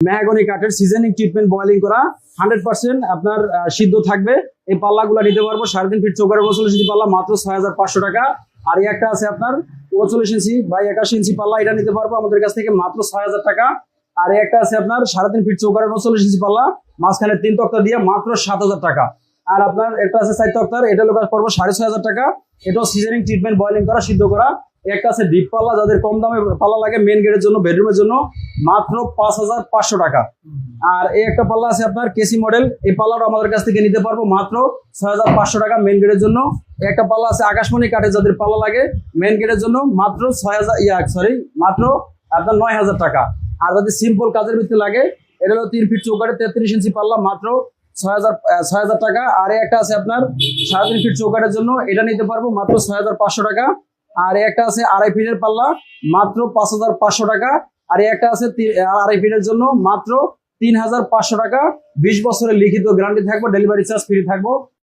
Mahogany কাঠের seasoning treatment boiling করা 100% আপনার সিদ্ধ থাকবে। এই পাল্লাগুলো নিতে পারবো 3.5 ফিট চৌকারের 39 ইঞ্চি পাল্লা মাত্র 6500 টাকা। আর এই একটা আছে আপনার 39 ইঞ্চি বা 81 ইঞ্চি পাল্লা, এটা নিতে পারবো আমাদের কাছ থেকে মাত্র 6000 টাকা। আর এই একটা আছে আপনার 3.5 ফিট চৌকারের 39 ইঞ্চি পাল্লা, মাঝখানে 3 তক্তা দিয়ে মাত্র 7000 টাকা। আর আপনার একটা আছে 4 তক্তার, এটা লোক পড়বো 6500 টাকা। এটাও সিজনিং ট্রিটমেন্ট বয়েলিং করা সিদ্ধ করা। একটা আছে ডিপ পাল্লা, যাদের কম দামে পাল্লা লাগে মেন গেটের জন্য বেডরুমের জন্য মাত্র 5500 টাকা। আর এই একটা পাল্লা আছে আপনার কেসি মডেল, এই পাল্লাটা আমাদের কাছ থেকে নিতে পারবো মাত্র 6500 টাকা মেন গেটের জন্য। একটা পাল্লা আছে আকাশমণি কাঠে, যাদের পাল্লা লাগে মেন গেটের জন্য মাত্র মাত্র আপনার 9000 টাকা। আর যদি সিম্পল কাজের ভিত্তি লাগে, এটা হলো 3 ফিট চৌকাঠে 33 ইঞ্চি পাল্লা মাত্র 6000 টাকা। আর একটা আছে আপনার 3.5 ফিট চৌকাঠের জন্য, এটা নিতে পারবো মাত্র 6500 টাকা। আর একটা আছে 2.5 ফিটের পাল্লা মাত্র 5500 টাকা। আর একটা আছে 2.5 ফিটের জন্য মাত্র 3500 টাকা। 20 বছরের লিখিত গ্যারান্টি থাকবো, ডেলিভারি চার্জ ফ্রি থাকবো।